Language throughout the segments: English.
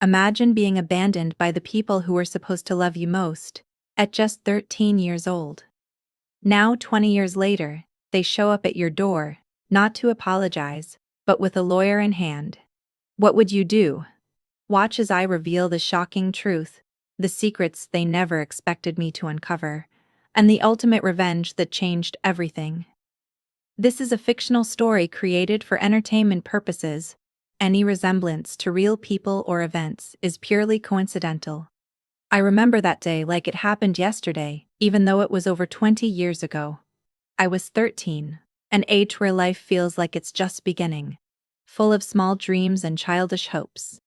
Imagine being abandoned by the people who were supposed to love you most, at just 13 years old. Now, 20 years later, they show up at your door, not to apologize, but with a lawyer in hand. What would you do? Watch as I reveal the shocking truth, the secrets they never expected me to uncover, and the ultimate revenge that changed everything. This is a fictional story created for entertainment purposes. Any resemblance to real people or events is purely coincidental. I remember that day like it happened yesterday, even though it was over 20 years ago. I was 13, an age where life feels like it's just beginning, full of small dreams and childish hopes.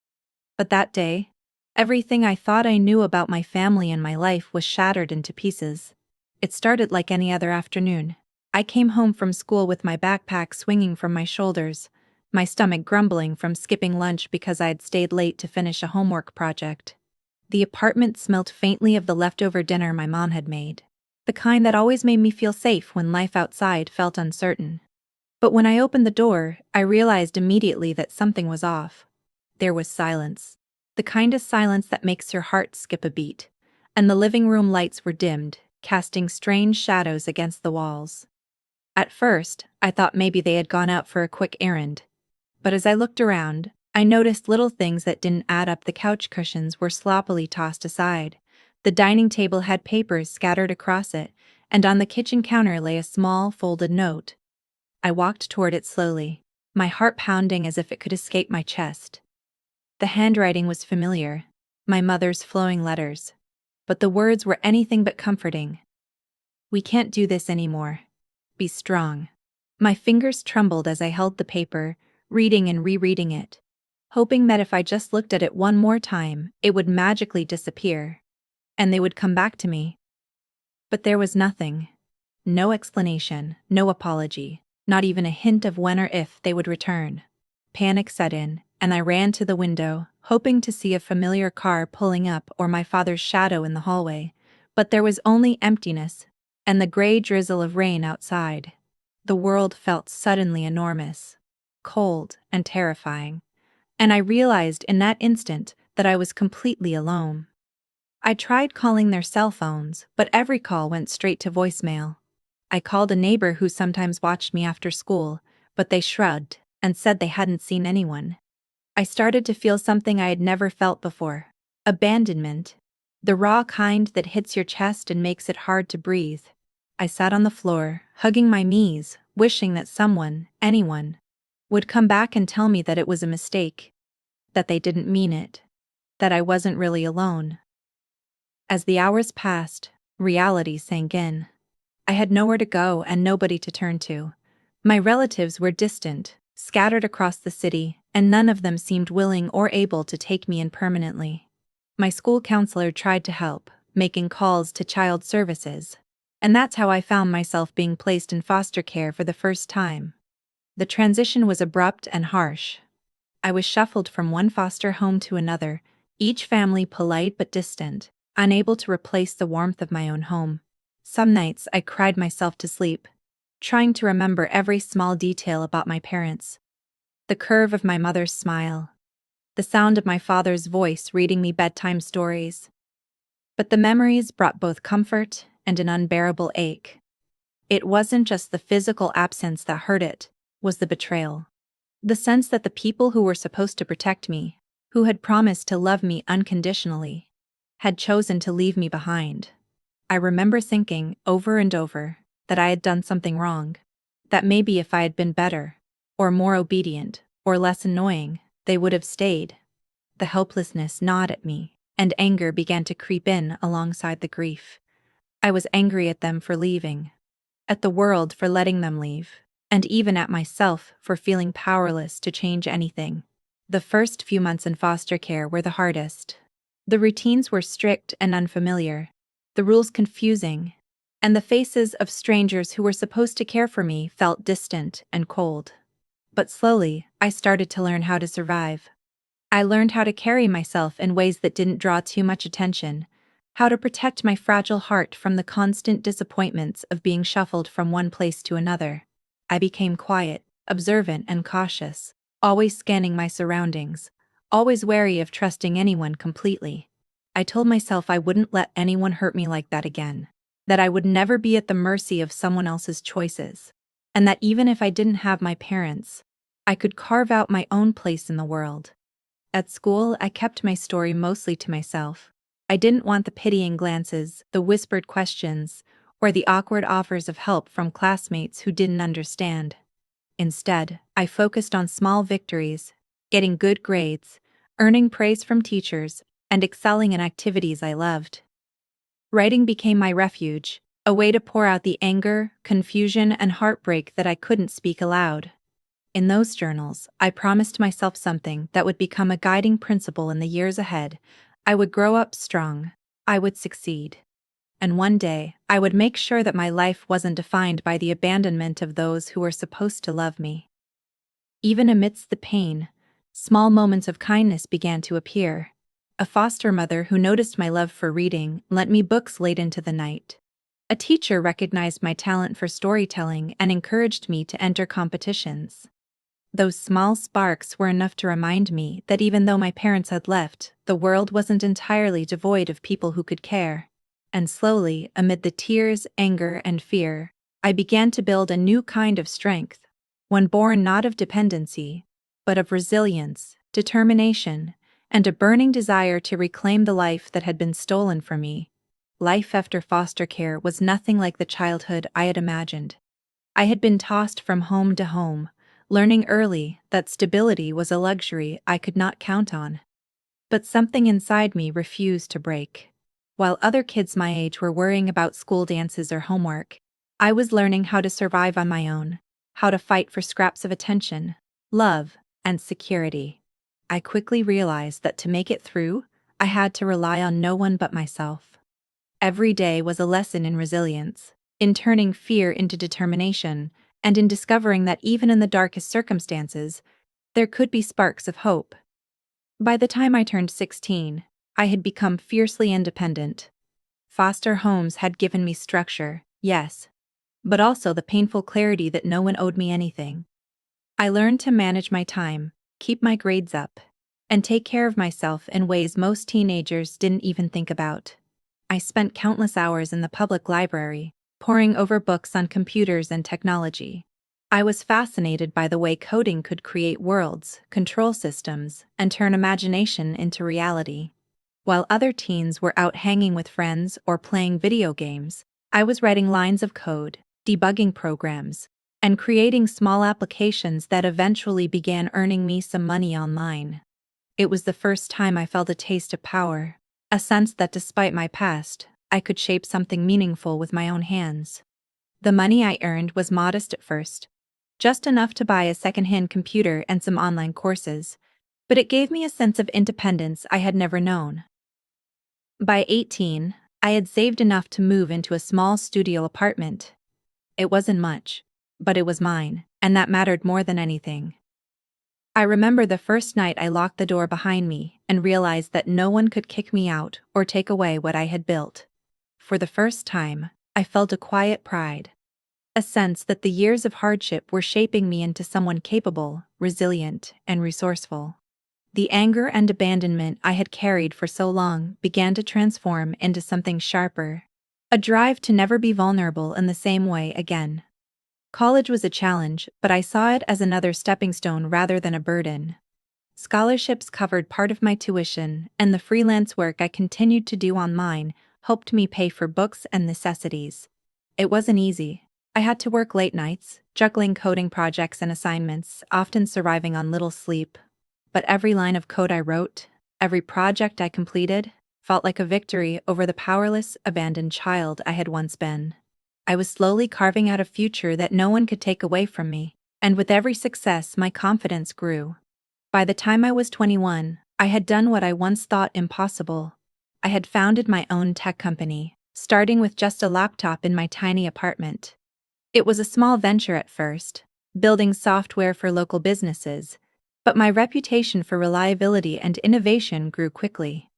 But that day, everything I thought I knew about my family and my life was shattered into pieces. It started like any other afternoon. I came home from school with my backpack swinging from my shoulders, my stomach grumbling from skipping lunch because I had stayed late to finish a homework project. The apartment smelt faintly of the leftover dinner my mom had made, the kind that always made me feel safe when life outside felt uncertain. But when I opened the door, I realized immediately that something was off. There was silence, the kind of silence that makes your heart skip a beat, and the living room lights were dimmed, casting strange shadows against the walls. At first, I thought maybe they had gone out for a quick errand. But as I looked around, I noticed little things that didn't add up. The couch cushions were sloppily tossed aside. The dining table had papers scattered across it, and on the kitchen counter lay a small, folded note. I walked toward it slowly, my heart pounding as if it could escape my chest. The handwriting was familiar, my mother's flowing letters. But the words were anything but comforting. "We can't do this anymore. Be strong." My fingers trembled as I held the paper, reading and rereading it, hoping that if I just looked at it one more time, it would magically disappear, and they would come back to me. But there was nothing. No explanation, no apology, not even a hint of when or if they would return. Panic set in, and I ran to the window, hoping to see a familiar car pulling up or my father's shadow in the hallway. But there was only emptiness, and the gray drizzle of rain outside. The world felt suddenly enormous, cold and terrifying, and I realized in that instant that I was completely alone. I tried calling their cell phones, but every call went straight to voicemail. I called a neighbor who sometimes watched me after school, but they shrugged and said they hadn't seen anyone. I started to feel something I had never felt before: abandonment, the raw kind that hits your chest and makes it hard to breathe. I sat on the floor, hugging my knees, wishing that someone, anyone, would come back and tell me that it was a mistake, that they didn't mean it, that I wasn't really alone. As the hours passed, reality sank in. I had nowhere to go and nobody to turn to. My relatives were distant, scattered across the city, and none of them seemed willing or able to take me in permanently. My school counselor tried to help, making calls to child services, and that's how I found myself being placed in foster care for the first time. The transition was abrupt and harsh. I was shuffled from one foster home to another, each family polite but distant, unable to replace the warmth of my own home. Some nights I cried myself to sleep, trying to remember every small detail about my parents. The curve of my mother's smile, the sound of my father's voice reading me bedtime stories. But the memories brought both comfort and an unbearable ache. It wasn't just the physical absence that hurt, it was the betrayal. The sense that the people who were supposed to protect me, who had promised to love me unconditionally, had chosen to leave me behind. I remember thinking, over and over, that I had done something wrong, that maybe if I had been better, or more obedient, or less annoying, they would have stayed. The helplessness gnawed at me, and anger began to creep in alongside the grief. I was angry at them for leaving, at the world for letting them leave, and even at myself for feeling powerless to change anything. The first few months in foster care were the hardest. The routines were strict and unfamiliar, the rules confusing, and the faces of strangers who were supposed to care for me felt distant and cold. But slowly, I started to learn how to survive. I learned how to carry myself in ways that didn't draw too much attention, how to protect my fragile heart from the constant disappointments of being shuffled from one place to another. I became quiet, observant, and cautious, always scanning my surroundings, always wary of trusting anyone completely. I told myself I wouldn't let anyone hurt me like that again, that I would never be at the mercy of someone else's choices, and that even if I didn't have my parents, I could carve out my own place in the world. At school, I kept my story mostly to myself. I didn't want the pitying glances, the whispered questions, or the awkward offers of help from classmates who didn't understand. Instead, I focused on small victories, getting good grades, earning praise from teachers, and excelling in activities I loved. Writing became my refuge, a way to pour out the anger, confusion, and heartbreak that I couldn't speak aloud. In those journals, I promised myself something that would become a guiding principle in the years ahead. I would grow up strong. I would succeed. And one day, I would make sure that my life wasn't defined by the abandonment of those who were supposed to love me. Even amidst the pain, small moments of kindness began to appear. A foster mother who noticed my love for reading lent me books late into the night. A teacher recognized my talent for storytelling and encouraged me to enter competitions. Those small sparks were enough to remind me that even though my parents had left, the world wasn't entirely devoid of people who could care. And slowly, amid the tears, anger, and fear, I began to build a new kind of strength, one born not of dependency, but of resilience, determination, and a burning desire to reclaim the life that had been stolen from me. Life after foster care was nothing like the childhood I had imagined. I had been tossed from home to home, learning early that stability was a luxury I could not count on. But something inside me refused to break. While other kids my age were worrying about school dances or homework, I was learning how to survive on my own, how to fight for scraps of attention, love, and security. I quickly realized that to make it through, I had to rely on no one but myself. Every day was a lesson in resilience, in turning fear into determination, and in discovering that even in the darkest circumstances, there could be sparks of hope. By the time I turned 16, I had become fiercely independent. Foster homes had given me structure, yes, but also the painful clarity that no one owed me anything. I learned to manage my time, keep my grades up, and take care of myself in ways most teenagers didn't even think about. I spent countless hours in the public library, poring over books on computers and technology. I was fascinated by the way coding could create worlds, control systems, and turn imagination into reality. While other teens were out hanging with friends or playing video games, I was writing lines of code, debugging programs, and creating small applications that eventually began earning me some money online. It was the first time I felt a taste of power, a sense that despite my past, I could shape something meaningful with my own hands. The money I earned was modest at first, just enough to buy a second-hand computer and some online courses, but it gave me a sense of independence I had never known. By 18, I had saved enough to move into a small studio apartment. It wasn't much, but it was mine, and that mattered more than anything. I remember the first night I locked the door behind me and realized that no one could kick me out or take away what I had built. For the first time, I felt a quiet pride, a sense that the years of hardship were shaping me into someone capable, resilient, and resourceful. The anger and abandonment I had carried for so long began to transform into something sharper, a drive to never be vulnerable in the same way again. College was a challenge, but I saw it as another stepping stone rather than a burden. Scholarships covered part of my tuition, and the freelance work I continued to do online helped me pay for books and necessities. It wasn't easy. I had to work late nights, juggling coding projects and assignments, often surviving on little sleep. But every line of code I wrote, every project I completed, felt like a victory over the powerless, abandoned child I had once been. I was slowly carving out a future that no one could take away from me, and with every success my confidence grew. By the time I was 21, I had done what I once thought impossible. I had founded my own tech company, starting with just a laptop in my tiny apartment. It was a small venture at first, building software for local businesses, but my reputation for reliability and innovation grew quickly.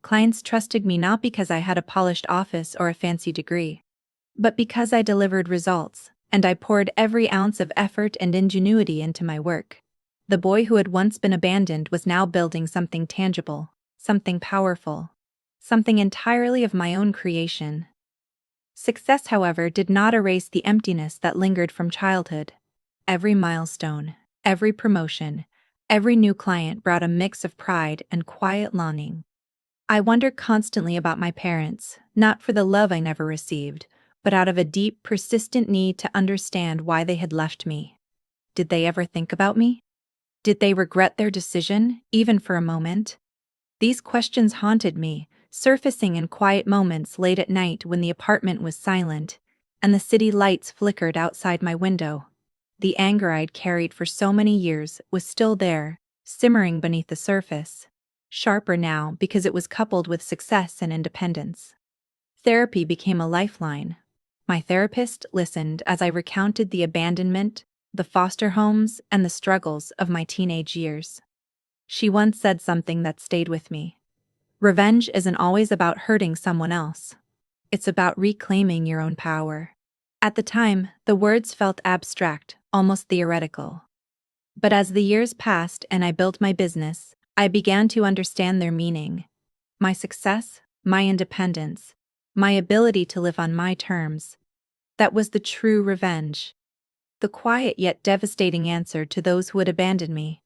Clients trusted me not because I had a polished office or a fancy degree, but because I delivered results, and I poured every ounce of effort and ingenuity into my work. The boy who had once been abandoned was now building something tangible, something powerful, something entirely of my own creation. Success, however, did not erase the emptiness that lingered from childhood. Every milestone, every promotion, every new client brought a mix of pride and quiet longing. I wondered constantly about my parents, not for the love I never received, but out of a deep, persistent need to understand why they had left me. Did they ever think about me? Did they regret their decision, even for a moment? These questions haunted me, surfacing in quiet moments late at night when the apartment was silent and the city lights flickered outside my window. The anger I'd carried for so many years was still there, simmering beneath the surface, sharper now because it was coupled with success and independence. Therapy became a lifeline. My therapist listened as I recounted the abandonment, the foster homes, and the struggles of my teenage years. She once said something that stayed with me. Revenge isn't always about hurting someone else. It's about reclaiming your own power. At the time, the words felt abstract, almost theoretical. But as the years passed and I built my business, I began to understand their meaning. My success, my independence, my ability to live on my terms. That was the true revenge. The quiet yet devastating answer to those who had abandoned me.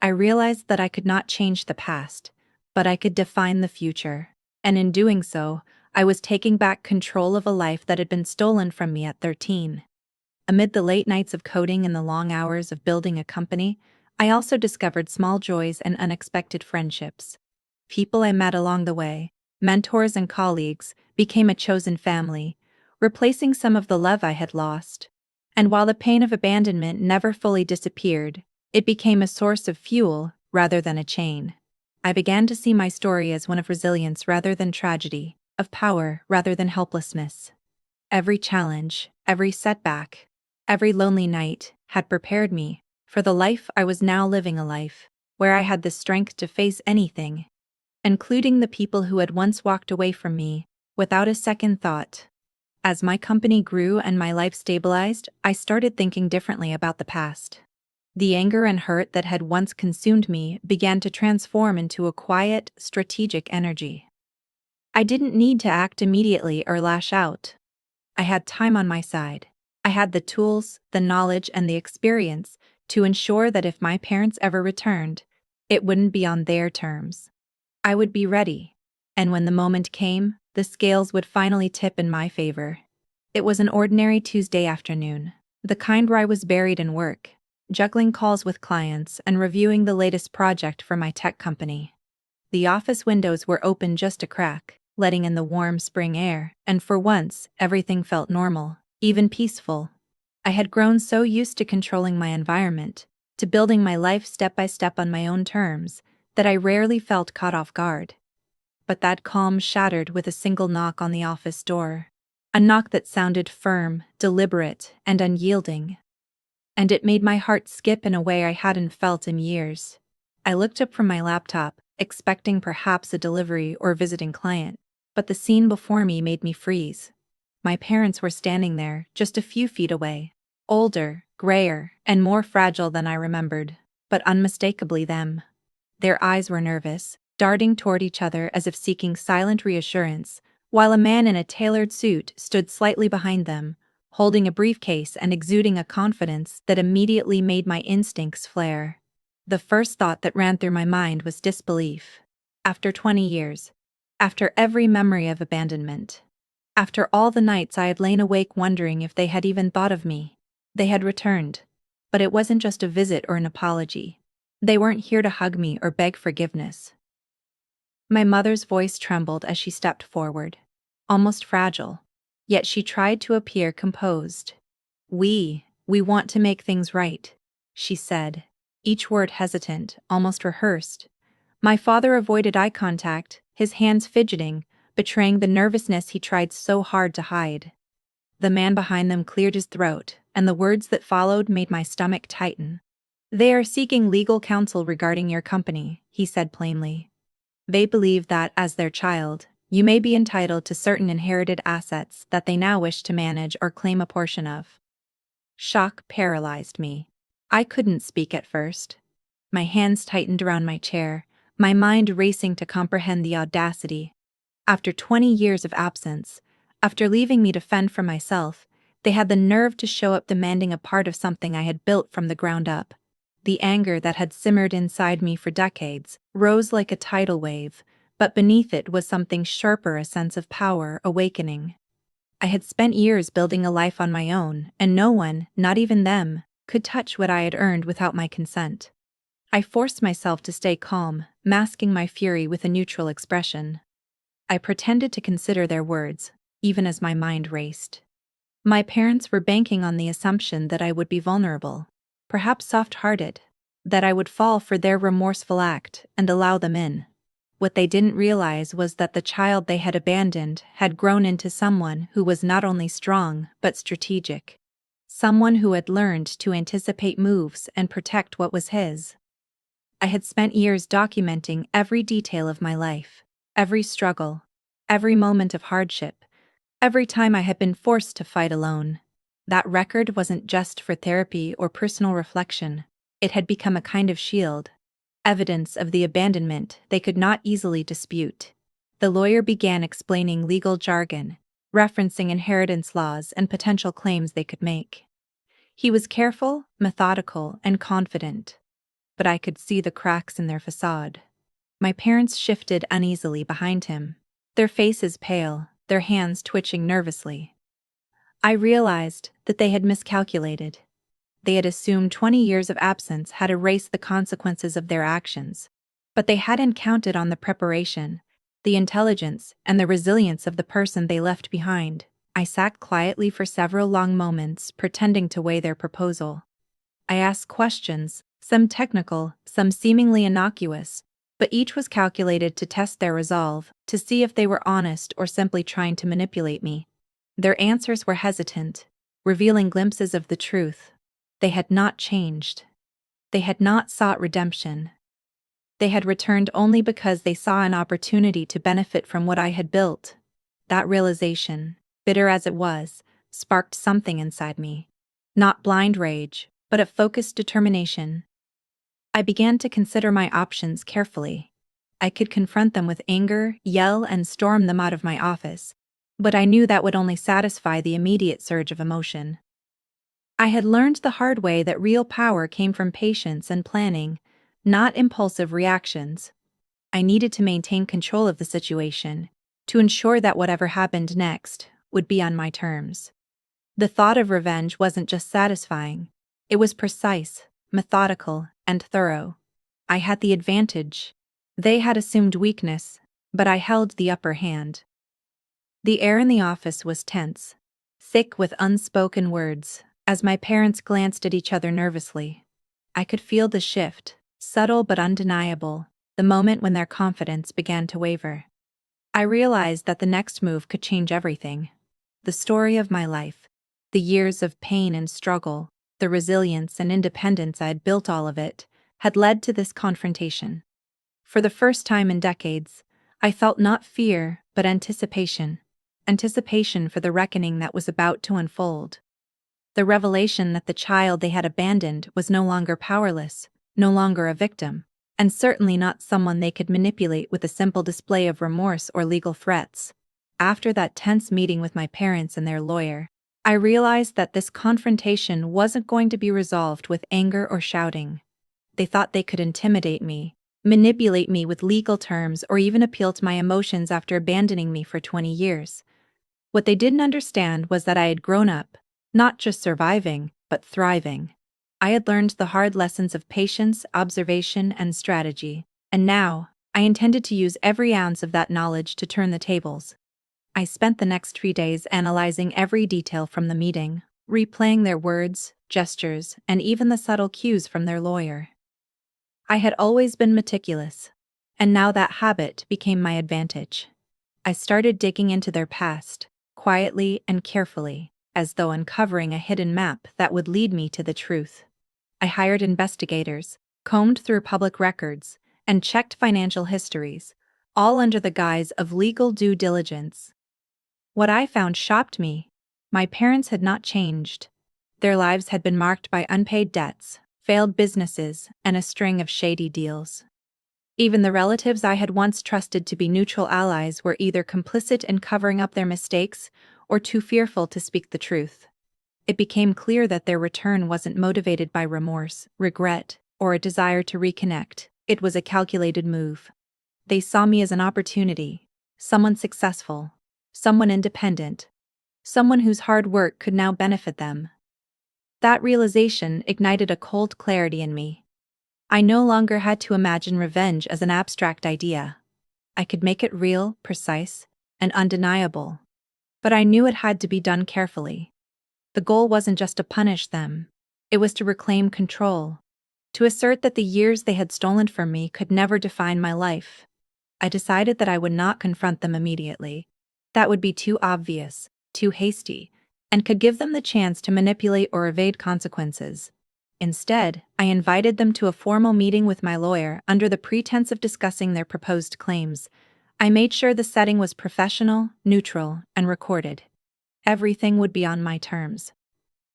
I realized that I could not change the past, but I could define the future. And in doing so, I was taking back control of a life that had been stolen from me at 13. Amid the late nights of coding and the long hours of building a company, I also discovered small joys and unexpected friendships. People I met along the way, mentors and colleagues, became a chosen family, replacing some of the love I had lost. And while the pain of abandonment never fully disappeared, it became a source of fuel rather than a chain. I began to see my story as one of resilience rather than tragedy, of power rather than helplessness. Every challenge, every setback, every lonely night had prepared me for the life I was now living, a life where I had the strength to face anything, including the people who had once walked away from me without a second thought. As my company grew and my life stabilized, I started thinking differently about the past. The anger and hurt that had once consumed me began to transform into a quiet, strategic energy. I didn't need to act immediately or lash out. I had time on my side. I had the tools, the knowledge, and the experience to ensure that if my parents ever returned, it wouldn't be on their terms. I would be ready, and when the moment came, the scales would finally tip in my favor. It was an ordinary Tuesday afternoon, the kind where I was buried in work, juggling calls with clients and reviewing the latest project for my tech company. The office windows were open just a crack, letting in the warm spring air, and for once, everything felt normal, even peaceful. I had grown so used to controlling my environment, to building my life step by step on my own terms, that I rarely felt caught off guard. But that calm shattered with a single knock on the office door. A knock that sounded firm, deliberate, and unyielding. And it made my heart skip in a way I hadn't felt in years. I looked up from my laptop, expecting perhaps a delivery or visiting client, but the scene before me made me freeze. My parents were standing there, just a few feet away. Older, grayer, and more fragile than I remembered, but unmistakably them. Their eyes were nervous, darting toward each other as if seeking silent reassurance, while a man in a tailored suit stood slightly behind them, holding a briefcase and exuding a confidence that immediately made my instincts flare. The first thought that ran through my mind was disbelief. After 20 years, after every memory of abandonment, after all the nights I had lain awake wondering if they had even thought of me, they had returned. But it wasn't just a visit or an apology. They weren't here to hug me or beg forgiveness. My mother's voice trembled as she stepped forward, almost fragile, yet she tried to appear composed. We want to make things right," she said, each word hesitant, almost rehearsed. My father avoided eye contact, his hands fidgeting, betraying the nervousness he tried so hard to hide. The man behind them cleared his throat, and the words that followed made my stomach tighten. "They are seeking legal counsel regarding your company," he said plainly. "They believe that, as their child, you may be entitled to certain inherited assets that they now wish to manage or claim a portion of." Shock paralyzed me. I couldn't speak at first. My hands tightened around my chair, my mind racing to comprehend the audacity. After 20 years of absence, after leaving me to fend for myself, they had the nerve to show up demanding a part of something I had built from the ground up. The anger that had simmered inside me for decades rose like a tidal wave, but beneath it was something sharper, a sense of power awakening. I had spent years building a life on my own, and no one, not even them, could touch what I had earned without my consent. I forced myself to stay calm, masking my fury with a neutral expression. I pretended to consider their words, even as my mind raced. My parents were banking on the assumption that I would be vulnerable, perhaps soft-hearted, that I would fall for their remorseful act and allow them in. What they didn't realize was that the child they had abandoned had grown into someone who was not only strong but strategic. Someone who had learned to anticipate moves and protect what was his. I had spent years documenting every detail of my life, every struggle, every moment of hardship, every time I had been forced to fight alone. That record wasn't just for therapy or personal reflection. It had become a kind of shield, evidence of the abandonment they could not easily dispute. The lawyer began explaining legal jargon, referencing inheritance laws and potential claims they could make. He was careful, methodical, and confident, but I could see the cracks in their facade. My parents shifted uneasily behind him, their faces pale, their hands twitching nervously. I realized that they had miscalculated. They had assumed 20 years of absence had erased the consequences of their actions, but they hadn't counted on the preparation, the intelligence, and the resilience of the person they left behind. I sat quietly for several long moments, pretending to weigh their proposal. I asked questions, some technical, some seemingly innocuous, but each was calculated to test their resolve, to see if they were honest or simply trying to manipulate me. Their answers were hesitant, revealing glimpses of the truth. They had not changed. They had not sought redemption. They had returned only because they saw an opportunity to benefit from what I had built. That realization, bitter as it was, sparked something inside me. Not blind rage, but a focused determination. I began to consider my options carefully. I could confront them with anger, yell, and storm them out of my office, but I knew that would only satisfy the immediate surge of emotion. I had learned the hard way that real power came from patience and planning, not impulsive reactions. I needed to maintain control of the situation, to ensure that whatever happened next would be on my terms. The thought of revenge wasn't just satisfying, it was precise, methodical, and thorough. I had the advantage. They had assumed weakness, but I held the upper hand. The air in the office was tense, thick with unspoken words, as my parents glanced at each other nervously. I could feel the shift, subtle but undeniable, the moment when their confidence began to waver. I realized that the next move could change everything. The story of my life, the years of pain and struggle, the resilience and independence I had built, all of it, had led to this confrontation. For the first time in decades, I felt not fear, but anticipation. Anticipation for the reckoning that was about to unfold. The revelation that the child they had abandoned was no longer powerless, no longer a victim, and certainly not someone they could manipulate with a simple display of remorse or legal threats. After that tense meeting with my parents and their lawyer, I realized that this confrontation wasn't going to be resolved with anger or shouting. They thought they could intimidate me, manipulate me with legal terms, or even appeal to my emotions after abandoning me for 20 years. What they didn't understand was that I had grown up, not just surviving, but thriving. I had learned the hard lessons of patience, observation, and strategy, and now, I intended to use every ounce of that knowledge to turn the tables. I spent the next 3 days analyzing every detail from the meeting, replaying their words, gestures, and even the subtle cues from their lawyer. I had always been meticulous, and now that habit became my advantage. I started digging into their past, quietly and carefully, as though uncovering a hidden map that would lead me to the truth. I hired investigators, combed through public records, and checked financial histories, all under the guise of legal due diligence. What I found shocked me. My parents had not changed. Their lives had been marked by unpaid debts, failed businesses, and a string of shady deals. Even the relatives I had once trusted to be neutral allies were either complicit in covering up their mistakes or too fearful to speak the truth. It became clear that their return wasn't motivated by remorse, regret, or a desire to reconnect. It was a calculated move. They saw me as an opportunity, someone successful, someone independent, someone whose hard work could now benefit them. That realization ignited a cold clarity in me. I no longer had to imagine revenge as an abstract idea. I could make it real, precise, and undeniable. But I knew it had to be done carefully. The goal wasn't just to punish them. It was to reclaim control, to assert that the years they had stolen from me could never define my life. I decided that I would not confront them immediately. That would be too obvious, too hasty, and could give them the chance to manipulate or evade consequences. Instead, I invited them to a formal meeting with my lawyer under the pretense of discussing their proposed claims. I made sure the setting was professional, neutral, and recorded. Everything would be on my terms.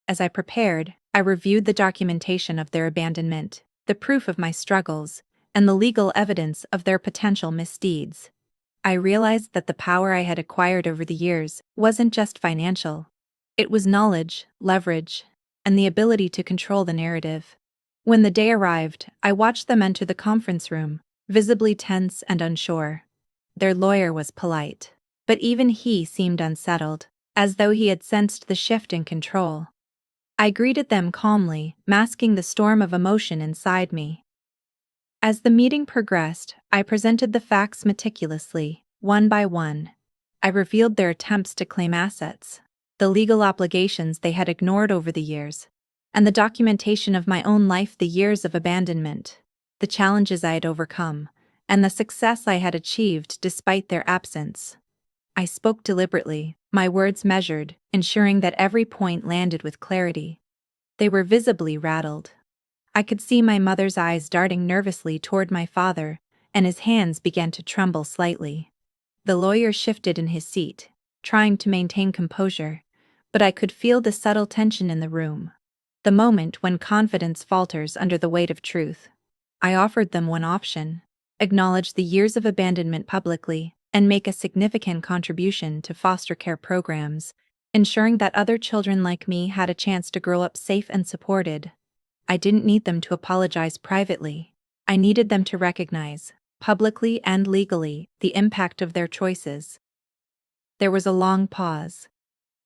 As I prepared, I reviewed the documentation of their abandonment, the proof of my struggles, and the legal evidence of their potential misdeeds. I realized that the power I had acquired over the years wasn't just financial. It was knowledge, leverage, and the ability to control the narrative. When the day arrived, I watched them enter the conference room, visibly tense and unsure. Their lawyer was polite, but even he seemed unsettled, as though he had sensed the shift in control. I greeted them calmly, masking the storm of emotion inside me. As the meeting progressed, I presented the facts meticulously, one by one. I revealed their attempts to claim assets, the legal obligations they had ignored over the years, and the documentation of my own life, the years of abandonment, the challenges I had overcome, and the success I had achieved despite their absence. I spoke deliberately, my words measured, ensuring that every point landed with clarity. They were visibly rattled. I could see my mother's eyes darting nervously toward my father, and his hands began to tremble slightly. The lawyer shifted in his seat, trying to maintain composure, but I could feel the subtle tension in the room. The moment when confidence falters under the weight of truth. I offered them one option: acknowledge the years of abandonment publicly and make a significant contribution to foster care programs, ensuring that other children like me had a chance to grow up safe and supported. I didn't need them to apologize privately. I needed them to recognize, publicly and legally, the impact of their choices. There was a long pause.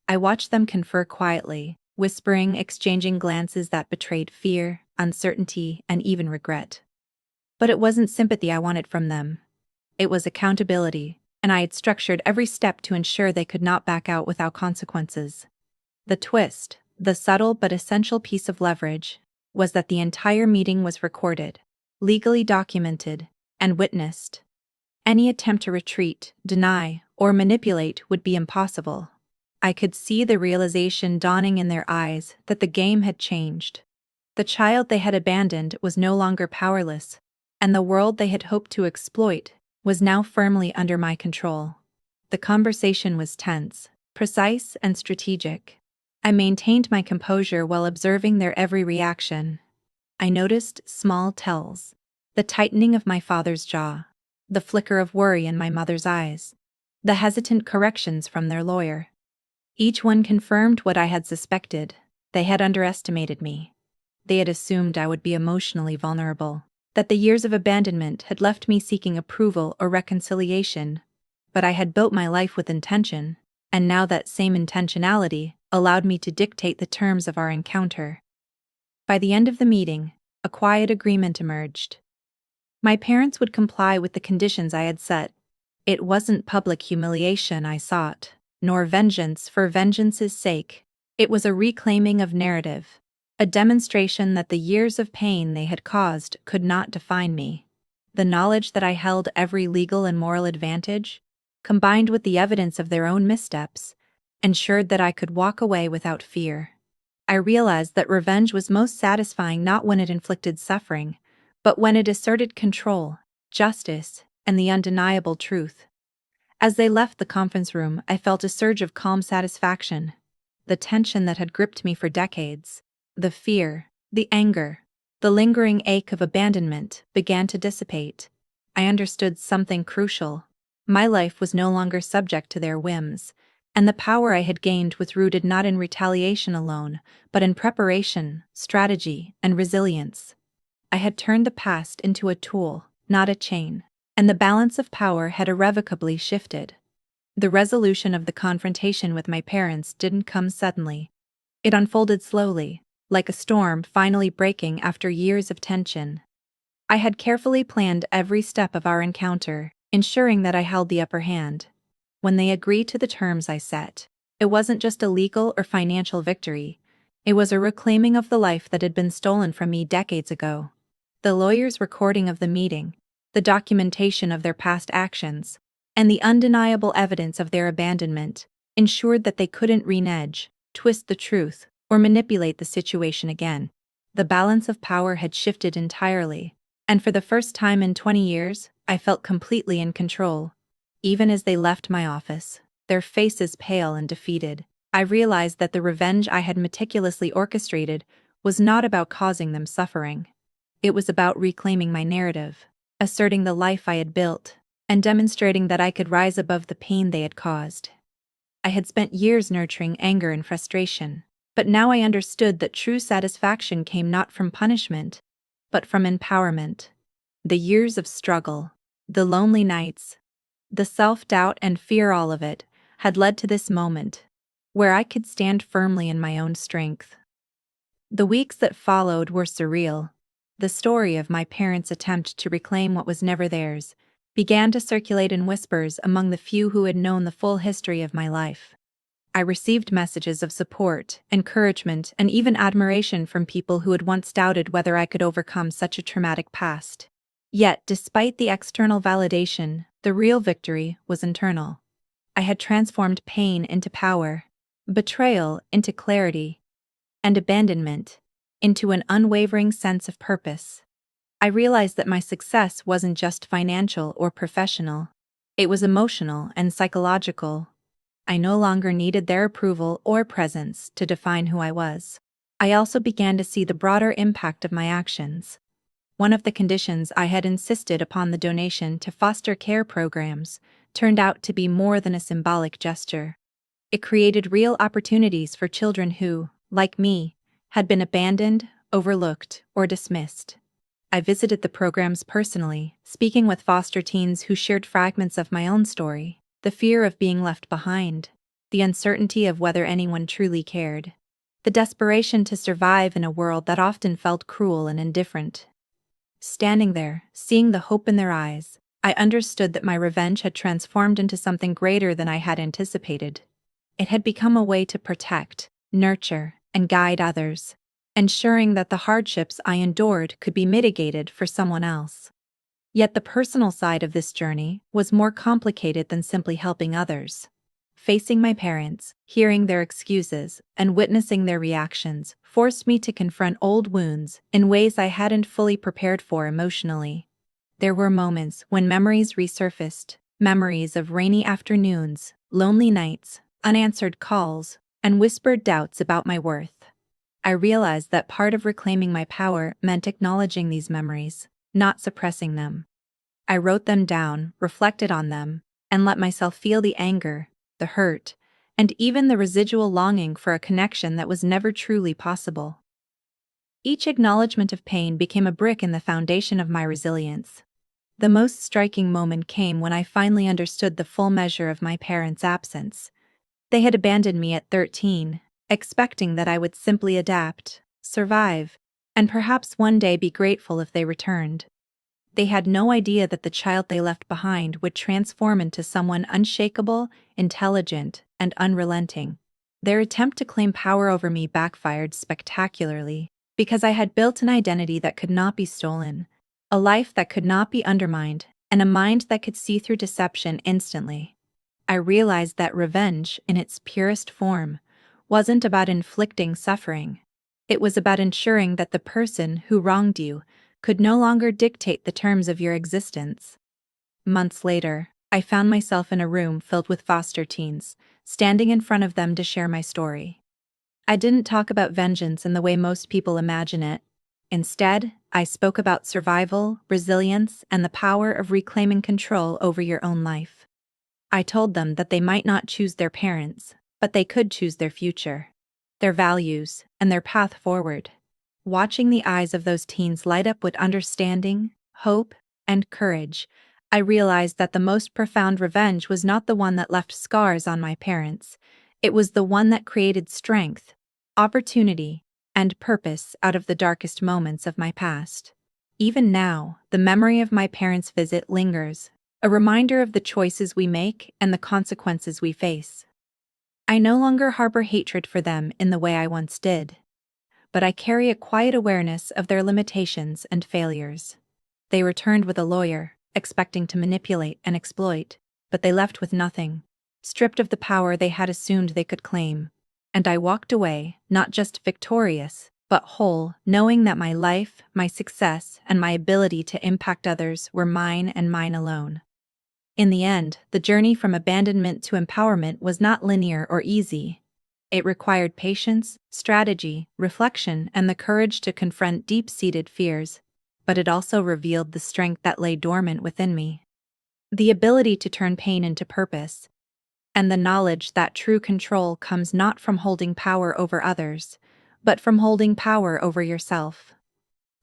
I watched them confer quietly, whispering, exchanging glances that betrayed fear, uncertainty, and even regret. But it wasn't sympathy I wanted from them. It was accountability, and I had structured every step to ensure they could not back out without consequences. The twist, the subtle but essential piece of leverage, was that the entire meeting was recorded, legally documented, and witnessed. Any attempt to retreat, deny, or manipulate would be impossible. I could see the realization dawning in their eyes that the game had changed. The child they had abandoned was no longer powerless, and the world they had hoped to exploit was now firmly under my control. The conversation was tense, precise, and strategic. I maintained my composure while observing their every reaction. I noticed small tells: the tightening of my father's jaw, the flicker of worry in my mother's eyes, the hesitant corrections from their lawyer. Each one confirmed what I had suspected: they had underestimated me. They had assumed I would be emotionally vulnerable, that the years of abandonment had left me seeking approval or reconciliation. But I had built my life with intention, and now that same intentionality allowed me to dictate the terms of our encounter. By the end of the meeting, a quiet agreement emerged. My parents would comply with the conditions I had set. It wasn't public humiliation I sought, nor vengeance for vengeance's sake. It was a reclaiming of narrative, a demonstration that the years of pain they had caused could not define me. The knowledge that I held every legal and moral advantage, combined with the evidence of their own missteps, ensured that I could walk away without fear. I realized that revenge was most satisfying not when it inflicted suffering, but when it asserted control, justice, and the undeniable truth. As they left the conference room, I felt a surge of calm satisfaction. The tension that had gripped me for decades, the fear, the anger, The lingering ache of abandonment began to dissipate. I understood something crucial. My life was no longer subject to their whims, and the power I had gained was rooted not in retaliation alone, but in preparation, strategy, and resilience. I had turned the past into a tool, not a chain, and the balance of power had irrevocably shifted. The resolution of the confrontation with my parents didn't come suddenly. It unfolded slowly, like a storm finally breaking after years of tension. I had carefully planned every step of our encounter, ensuring that I held the upper hand. When they agreed to the terms I set, it wasn't just a legal or financial victory, it was a reclaiming of the life that had been stolen from me decades ago. The lawyer's recording of the meeting, the documentation of their past actions, and the undeniable evidence of their abandonment ensured that they couldn't renege, twist the truth, or manipulate the situation again. The balance of power had shifted entirely, and for the first time in 20 years, I felt completely in control. Even as they left my office, their faces pale and defeated, I realized that the revenge I had meticulously orchestrated was not about causing them suffering. It was about reclaiming my narrative, asserting the life I had built, and demonstrating that I could rise above the pain they had caused. I had spent years nurturing anger and frustration, but now I understood that true satisfaction came not from punishment, but from empowerment. The years of struggle, the lonely nights, the self-doubt and fear, all of it, had led to this moment, where I could stand firmly in my own strength. The weeks that followed were surreal. The story of my parents' attempt to reclaim what was never theirs began to circulate in whispers among the few who had known the full history of my life. I received messages of support, encouragement, and even admiration from people who had once doubted whether I could overcome such a traumatic past. Yet, despite the external validation, the real victory was internal. I had transformed pain into power, betrayal into clarity, and abandonment into an unwavering sense of purpose. I realized that my success wasn't just financial or professional. It was emotional and psychological. I no longer needed their approval or presence to define who I was. I also began to see the broader impact of my actions. One of the conditions I had insisted upon, the donation to foster care programs, turned out to be more than a symbolic gesture. It created real opportunities for children who, like me, had been abandoned, overlooked, or dismissed. I visited the programs personally, speaking with foster teens who shared fragments of my own story, the fear of being left behind, the uncertainty of whether anyone truly cared, the desperation to survive in a world that often felt cruel and indifferent. Standing there, seeing the hope in their eyes, I understood that my revenge had transformed into something greater than I had anticipated. It had become a way to protect, nurture, and guide others, ensuring that the hardships I endured could be mitigated for someone else. Yet the personal side of this journey was more complicated than simply helping others. Facing my parents, hearing their excuses, and witnessing their reactions forced me to confront old wounds in ways I hadn't fully prepared for emotionally. There were moments when memories resurfaced, memories of rainy afternoons, lonely nights, unanswered calls, and whispered doubts about my worth. I realized that part of reclaiming my power meant acknowledging these memories, not suppressing them. I wrote them down, reflected on them, and let myself feel the anger, the hurt, and even the residual longing for a connection that was never truly possible. Each acknowledgement of pain became a brick in the foundation of my resilience. The most striking moment came when I finally understood the full measure of my parents' absence. They had abandoned me at 13, expecting that I would simply adapt, survive, and perhaps one day be grateful if they returned. They had no idea that the child they left behind would transform into someone unshakable, intelligent, and unrelenting. Their attempt to claim power over me backfired spectacularly, because I had built an identity that could not be stolen, a life that could not be undermined, and a mind that could see through deception instantly. I realized that revenge, in its purest form, wasn't about inflicting suffering. It was about ensuring that the person who wronged you could no longer dictate the terms of your existence. Months later, I found myself in a room filled with foster teens, standing in front of them to share my story. I didn't talk about vengeance in the way most people imagine it. Instead, I spoke about survival, resilience, and the power of reclaiming control over your own life. I told them that they might not choose their parents, but they could choose their future, their values, and their path forward. Watching the eyes of those teens light up with understanding, hope, and courage, I realized that the most profound revenge was not the one that left scars on my parents. It was the one that created strength, opportunity, and purpose out of the darkest moments of my past. Even now, the memory of my parents' visit lingers, a reminder of the choices we make and the consequences we face. I no longer harbor hatred for them in the way I once did, but I carry a quiet awareness of their limitations and failures. They returned with a lawyer, expecting to manipulate and exploit, but they left with nothing, stripped of the power they had assumed they could claim. And I walked away, not just victorious, but whole, knowing that my life, my success, and my ability to impact others were mine and mine alone. In the end, the journey from abandonment to empowerment was not linear or easy. It required patience, strategy, reflection, and the courage to confront deep-seated fears, but it also revealed the strength that lay dormant within me. The ability to turn pain into purpose, and the knowledge that true control comes not from holding power over others, but from holding power over yourself.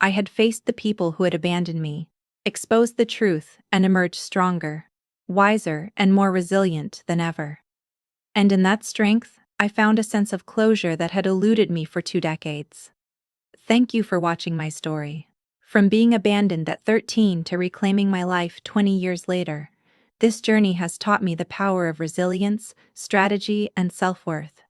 I had faced the people who had abandoned me, exposed the truth, and emerged stronger, wiser, and more resilient than ever. And in that strength, I found a sense of closure that had eluded me for 2 decades. Thank you for watching my story. From being abandoned at 13 to reclaiming my life 20 years later, this journey has taught me the power of resilience, strategy, and self-worth.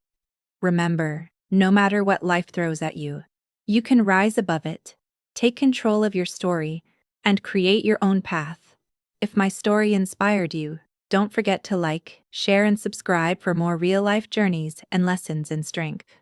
Remember, no matter what life throws at you, you can rise above it, take control of your story, and create your own path. If my story inspired you, don't forget to like, share, and subscribe for more real-life journeys and lessons in strength.